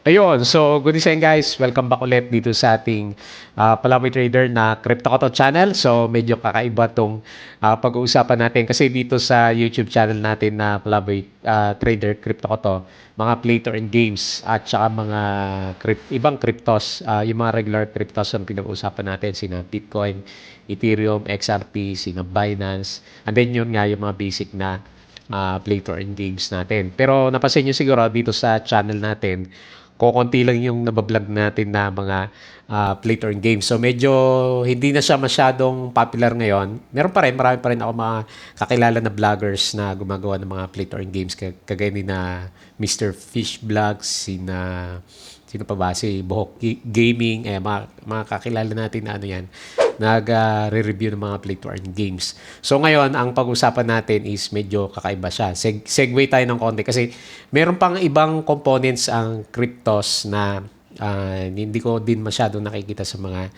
Ayun, so good evening guys. Welcome back ulit dito sa ating Palaboy Trader na Crypto Koto channel. So medyo kakaiba tong pag-uusapan natin kasi dito sa YouTube channel natin na Palaboy Trader Crypto Koto, mga play to earn games at saka mga ibang cryptos, yung mga regular cryptos ang pinag-uusapan natin, sina Bitcoin, Ethereum, XRP, sina Binance, and then yun nga yung mga basic na play to earn games natin. Pero napansin nyo siguro dito sa channel natin, kokonti lang yung nabablog natin na mga play to earn games. So medyo hindi na siya masyadong popular ngayon. Meron pa rin, marami pa rin ako mga kakilala na vloggers na gumagawa ng mga play to earn games. Kagaya ni na Mr. Fish Vlogs, sino pa ba? Si Bohok Gaming, mga kakilala natin na ano yan, nag-re-review ng mga play to earn games. So ngayon, ang pag-usapan natin is medyo kakaiba siya. Segue tayo ng konti kasi meron pang ibang components ang cryptos na hindi ko din masyado nakikita sa mga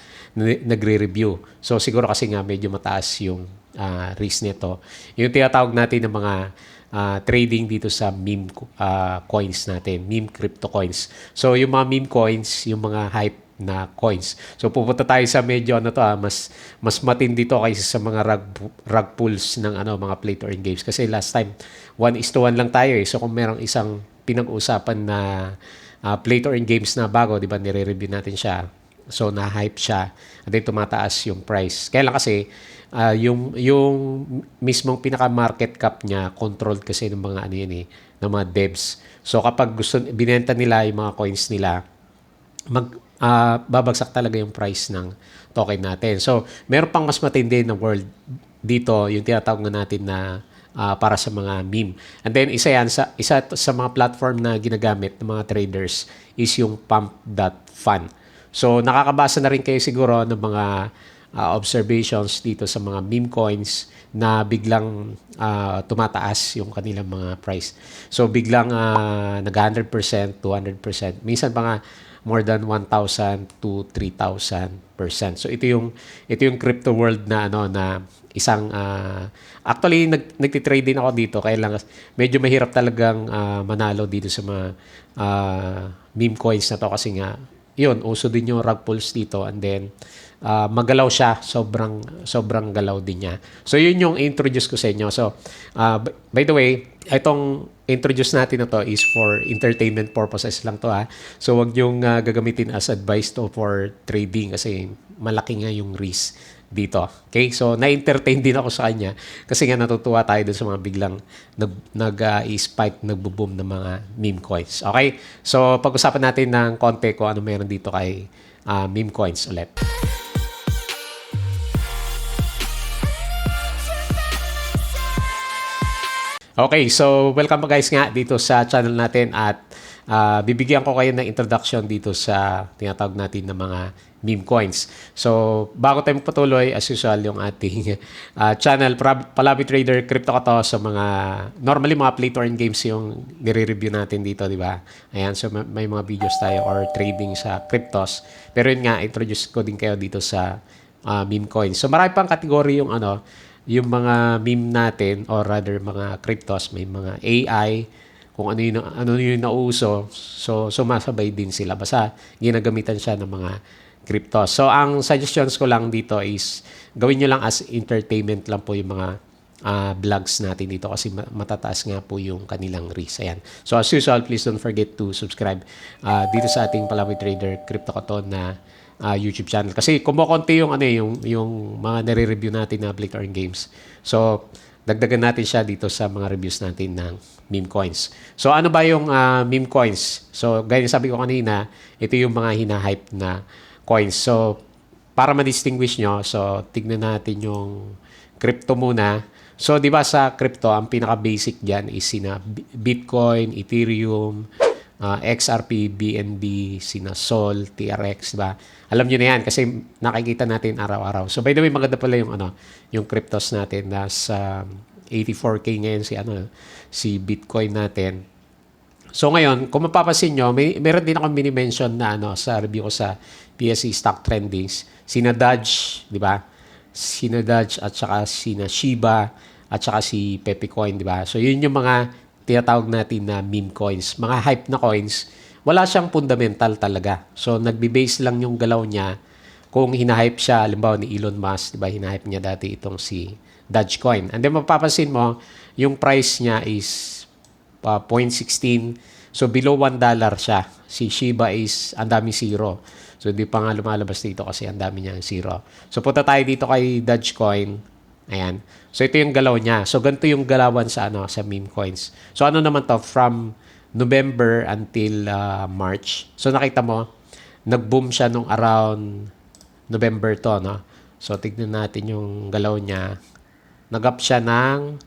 nagre-review. So siguro kasi nga medyo mataas yung risk nito. Yung tinatawag natin ng mga trading dito sa meme coins natin, meme crypto coins. So yung mga meme coins, yung mga hype na coins. So pupunta tayo sa medyo mas matindi to kaysa sa mga rug pulls ng mga play to earn games kasi last time 1:1 lang tayo eh. So kung merong isang pinag-uusapan na play to earn games na bago, 'di ba, nire-review natin siya. So na-hype siya at then tumataas yung price. Kaya lang kasi yung mismong pinaka-market cap niya controlled kasi ng mga ng mga devs. So kapag binenta nila yung mga coins nila, babagsak talaga yung price ng token natin. So, meron pang mas matindi na world dito, yung tinatawag na natin na para sa mga meme. And then, isa sa mga platform na ginagamit ng mga traders is yung pump.fun. So, nakakabasa na rin kayo siguro ng mga observations dito sa mga meme coins na biglang tumataas yung kanilang mga price. So, biglang nag-100%, 200%. Minsan pa nga, more than 1,000 to 3,000%. So ito yung crypto world na na isang actually nagti-trade din ako dito kaya lang medyo mahirap talagang manalo dito sa mga meme coins na to kasi nga yun, uso din yung rug pulls dito and then magalaw siya, sobrang galaw din niya. So yun yung introduce ko sa inyo. So by the way, itong introduce natin na to is for entertainment purposes lang to So wag yung gagamitin as advice to for trading kasi malaki nga yung risk dito. Okay? So na-entertain din ako sa kanya kasi nga natutuwa tayo dun sa mga biglang nag-spike, nagbo-boom ng mga meme coins. Okay? So pag-usapan natin ng konti kung ano meron dito kay meme coins ulit. Okay, so welcome guys nga dito sa channel natin at bibigyan ko kayo ng introduction dito sa tinatawag natin na mga meme coins. So, bago tayo magpatuloy, as usual, yung ating channel, Palaboy Trader Crypto Koto sa mga, normally mga play to earn games yung nire-review natin dito, di ba? Ayan, so may mga videos tayo or trading sa cryptos. Pero yun nga, introduce ko din kayo dito sa meme coins. So, marami pang kategory yung mga meme natin or rather mga cryptos, may mga AI, kung ano yung nauso, so sumasabay din sila. Basta ginagamitan siya ng mga cryptos. So ang suggestions ko lang dito is gawin nyo lang as entertainment lang po yung mga vlogs natin dito kasi matataas nga po yung kanilang risk. Ayan. So as usual, please don't forget to subscribe dito sa ating Palaboy Trader Crypto Koto na YouTube channel. Kasi kumukonti yung mga nare-review natin na play to earn games. So, dagdagan natin siya dito sa mga reviews natin ng meme coins. So, ano ba yung meme coins? So, gaya sabi ko kanina, ito yung mga hina-hype na coins. So, para ma-distinguish nyo, so, tignan natin yung crypto muna. So, di ba sa crypto, ang pinaka-basic dyan is Bitcoin, Ethereum, XRP, BNB, sina Sol, TRX, diba? Alam niyo na yan kasi nakikita natin araw-araw. So by the way, maganda pala yung cryptos natin. Nasa 84K ngayon si Bitcoin natin. So ngayon, kung mapapansin nyo, meron din ako mini-mention na sa review ko sa PSE Stock Trendings, sina Dodge, di ba? Sina Dodge at saka sina Shiba at saka si Pepecoin, di ba? So yun yung mga tinatawag natin na meme coins. Mga hype na coins wala siyang fundamental talaga. So, nagbe-base lang yung galaw niya kung hinahype siya, halimbawa ni Elon Musk, di ba, hinahype niya dati itong si Dogecoin. And then, mapapansin mo, yung price niya is 0.16. So, below $1 siya. Si Shiba is, ang dami zero. So, hindi pa nga lumalabas dito kasi ang dami niyang zero. So, punta tayo dito kay Dogecoin. Ayan. So, ito yung galaw niya. So, ganito yung galawan sa, sa meme coins. So, ano naman to? From November until March. So, nakita mo, nag-boom siya nung around November to, no? So, tignan natin yung galaw niya. Nag-up siya ng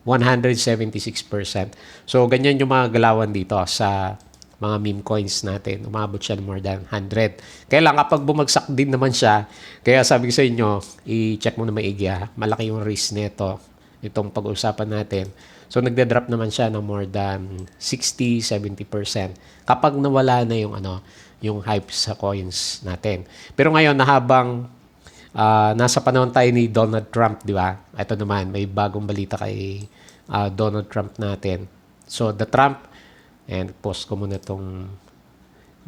176%. So, ganyan yung mga galawan dito sa mga meme coins natin. Umabot siya ng more than 100. Kaya lang, kapag bumagsak din naman siya, kaya sabi ko sa inyo, i-check mo na maigi ha. Malaki yung risk nito. Itong pag-uusapan natin. So, nagda-drop naman siya ng more than 60-70% kapag nawala na yung yung hype sa coins natin. Pero ngayon, na habang nasa panahon tayo ni Donald Trump, di ba? Ito naman, may bagong balita kay Donald Trump natin. So, the Trump, and post ko muna itong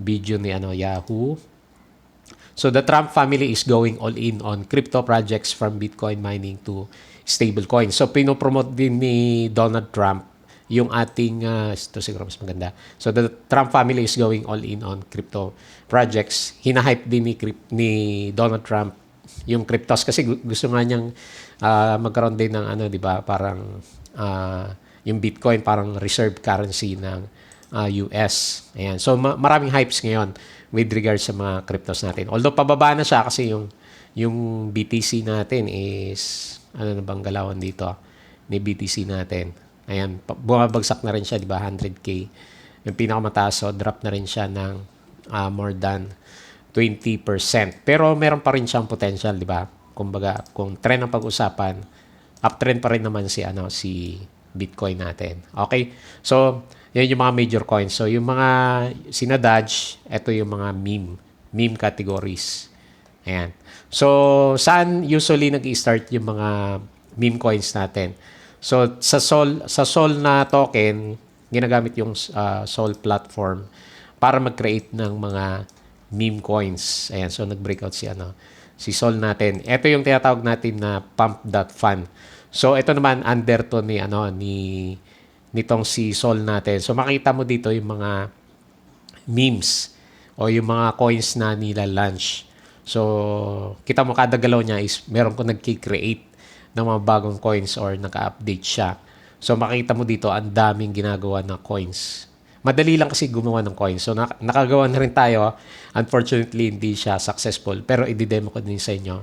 video ni Yahoo. So, the Trump family is going all in on crypto projects from Bitcoin mining to stable coins. So, pinopromote din ni Donald Trump yung ating, ito siguro mas maganda. So, the Trump family is going all in on crypto projects. Hinahype din ni Donald Trump yung cryptos kasi gusto nga niyang magkaroon din ng di ba, parang yung Bitcoin parang reserve currency ng US. Ayan. So, maraming hypes ngayon with regards sa mga cryptos natin. Although, pababa na siya kasi yung BTC natin is, ano na bang galawan dito ni BTC natin. Ayan, bumabagsak na rin siya, di ba? 100K. Yung pinakamataas, so drop na rin siya ng more than 20%. Pero meron pa rin siyang potential, di ba? Kumbaga, kung trend ang pag-usapan, uptrend pa rin naman si Bitcoin natin. Okay? So, yan yung mga major coins. So, yung mga sinadodge, ito yung mga meme categories. Ayan. So, saan usually nag-i-start yung mga meme coins natin? So, sa Sol na token, ginagamit yung Sol platform para mag-create ng mga meme coins. Ayan, so nag-breakout si Sol natin. Ito yung tinatawag natin na pump.fun. So, ito naman under to nitong si Sol natin. So, makita mo dito yung mga memes o yung mga coins na nila launch. So, kita mo kada galaw niya is meron ko nagki-create ng mga bagong coins or naka-update siya. So, makita mo dito, ang daming ginagawa na coins. Madali lang kasi gumawa ng coins. So, nakagawa na rin tayo. Unfortunately, hindi siya successful. Pero, i-demo ko din sa inyo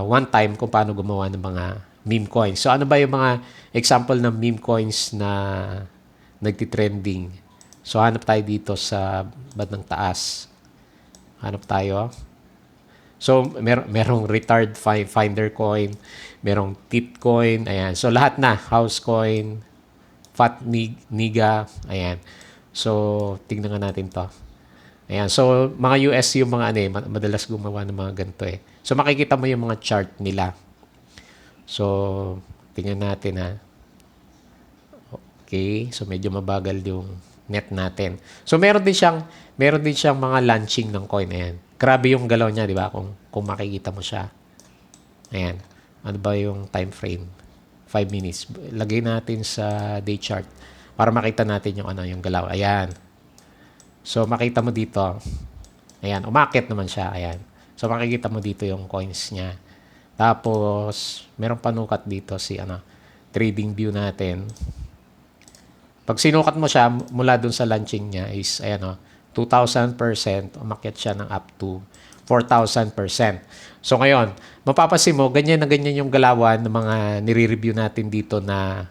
one time kung paano gumawa ng mga meme coins. So, ano ba yung mga example ng meme coins na nagtitrending? So, hanap tayo dito sa bandang taas. Hanap tayo. So, merong retard finder coin, merong tit coin, ayan. So, lahat na. House coin, fat niga, ayan. So, tignan nga natin to. Ayan. So, mga US yung mga madalas gumawa ng mga ganito eh. So, makikita mo yung mga chart nila. So, tingnan natin ha. Okay. So, medyo mabagal yung net natin. So, meron din siyang mga launching ng coin. Ayan. Grabe yung galaw niya, di ba? Kung makikita mo siya. Ayan. Ano ba yung time frame? 5 minutes. Lagay natin sa day chart para makita natin yung galaw. Ayan. So, makita mo dito. Ayan. Umakit naman siya. Ayan. So, makikita mo dito yung coins niya. Tapos, merong panukat dito si trading view natin. Pag sinukat mo siya, mula dun sa launching niya is, ayan 2,000%, umakyat siya ng up to 4,000%. So ngayon, mapapansin mo, ganyan na ganyan yung galawan ng mga nire-review natin dito na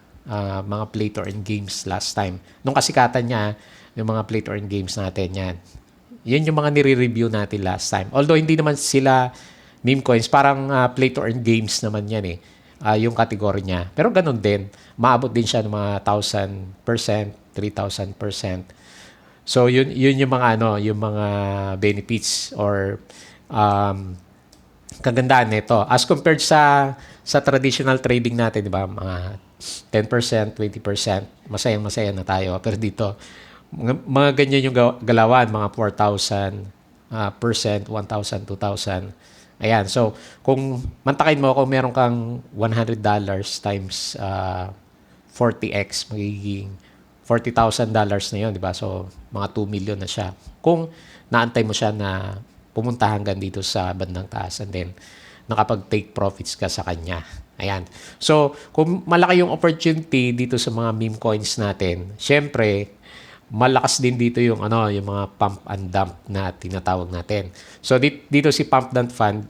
mga play to earn games last time. Nung kasikatan niya, yung mga play to earn games natin, yan. Yan yung mga nire-review natin last time. Although hindi naman sila meme coins, parang play to earn games naman yan eh. Yung category niya. Pero ganun din, maabot din siya ng mga 1,000%, 3,000%. So yun yung mga yung mga benefits or kagandahan nito as compared sa traditional trading natin, di ba? Mga 10%, 20%, masaya na tayo. Pero dito Mga ganyan yung galawan, mga 4,000 percent, 1,000, 2,000. Ayan. So, kung mantakin mo, kung meron kang $100 times 40x, magiging $40,000 na yun, di ba? So, mga 2 million na siya. Kung naantay mo siya na pumunta hanggang dito sa bandang taas and then nakapag-take profits ka sa kanya. Ayan. So, kung malaki yung opportunity dito sa mga meme coins natin, syempre, malakas din dito yung yung mga pump and dump na tinatawag natin. So dito si Pump and Fund,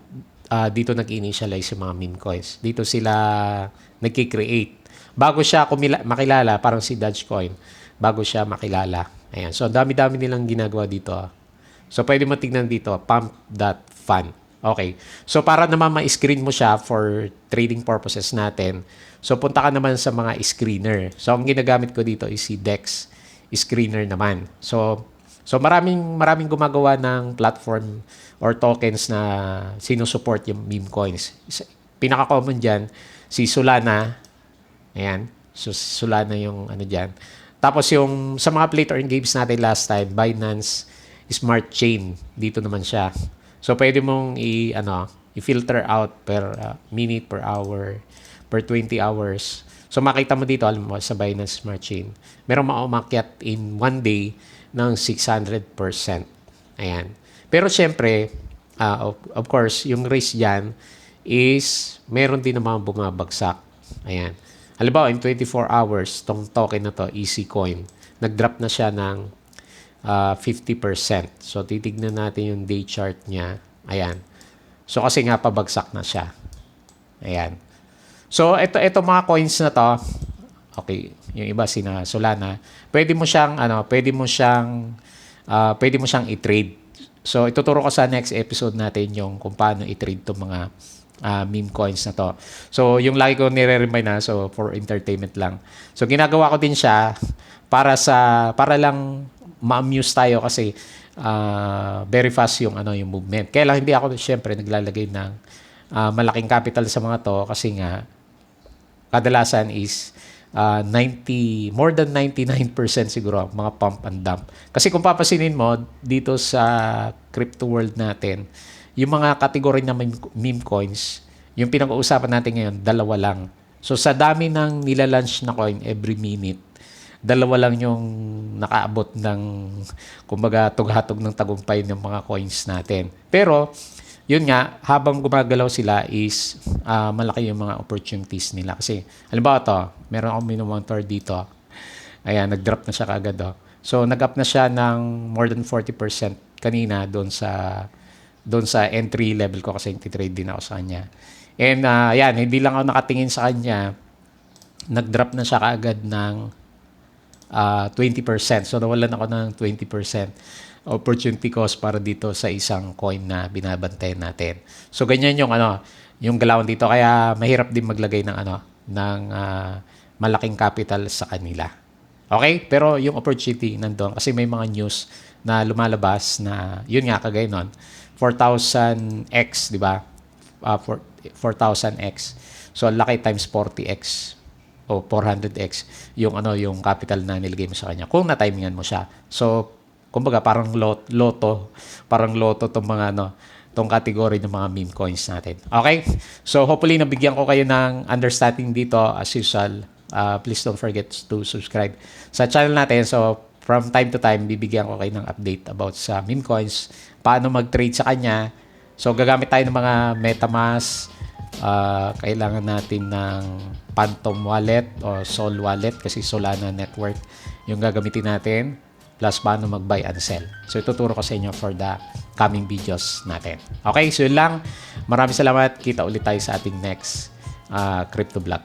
dito nag-initialize yung mga meme coins. Dito sila nagki-create. Bago siya makilala, parang si Dogecoin, bago siya makilala. Ayan. So dami-dami nilang ginagawa dito. So pwede mo tignan dito, Pump.Fund. Okay. So para naman ma-screen mo siya for trading purposes natin, so punta ka naman sa mga screener. So ang ginagamit ko dito is si Dex screener naman. So maraming gumagawa ng platform or tokens na sinusupport yung meme coins. Pinaka-common diyan si Solana. Ayan. So Solana yung diyan. Tapos yung sa mga play to earn games natin last time, Binance Smart Chain, dito naman siya. So pwede mong i-filter out per minute, per hour, per 20 hours. So makita mo dito, alam mo, sa Binance Smart Chain, merong maumakyat in one day ng 600%. Ayan. Pero syempre, of course, yung risk dyan is meron din namang bumabagsak. Ayan. Halimbawa, in 24 hours, tong token na to, Easy Coin, nag-drop na siya ng 50%. So titignan natin yung day chart niya. Ayan. So kasi nga pabagsak na siya. Ayan. So ito mga coins na to, okay, yung iba sina Solana, pwede mo siyang i-trade. So ituturo ko sa next episode natin yung kung paano i-trade tong mga meme coins na to. So yung lagi ko nire-remind na, so for entertainment lang. So ginagawa ko din siya para lang ma-amuse tayo kasi very fast yung yung movement. Kaya lang hindi ako syempre naglalagay ng malaking capital sa mga to kasi nga kadalasan is more than 99% siguro mga pump and dump. Kasi kung papasinin mo dito sa crypto world natin, yung mga kategory na meme coins, yung pinag-uusapan natin ngayon, dalawa lang. So sa dami ng nila-launch na coin every minute, dalawa lang yung nakaabot ng kumbaga tughatog ng tagumpay ng mga coins natin. Pero yun nga, habang gumagalaw sila is malaki yung mga opportunities nila. Kasi, halimbawa to, meron akong monitor dito. Ayan, nag-drop na siya kaagad. So, nag-up na siya ng more than 40% kanina doon sa entry level ko kasi nagtitrade din ako sa kanya. And, ayan, hindi lang ako nakatingin sa kanya. Nag-drop na siya kaagad ng 20%. So, nawalan ako ng 20% opportunity cost para dito sa isang coin na binabantayan natin. So ganyan yung yung galawan dito kaya mahirap din maglagay ng malaking capital sa kanila. Okay? Pero yung opportunity nandoon kasi may mga news na lumalabas na yun nga kagaya nun 4,000x, di ba? 4,000x. So laki times 40x o 400x yung yung capital na nilagay mo sa kanya kung na-timingan mo siya. So kumbaga parang loto tong mga tong category ng mga meme coins natin. Okay? So hopefully nabigyan ko kayo ng understanding dito as usual. Please don't forget to subscribe sa channel natin. So from time to time bibigyan ko kayo ng update about sa meme coins, paano mag-trade sa kanya. So gagamit tayo ng mga MetaMask, kailangan natin ng Phantom Wallet o Sol Wallet kasi Solana Network yung gagamitin natin. Plus paano mag-buy and sell. So ituturo ko sa inyo for the coming videos natin. Okay, so yun lang. Maraming salamat. Kita ulit tayo sa ating next crypto vlog.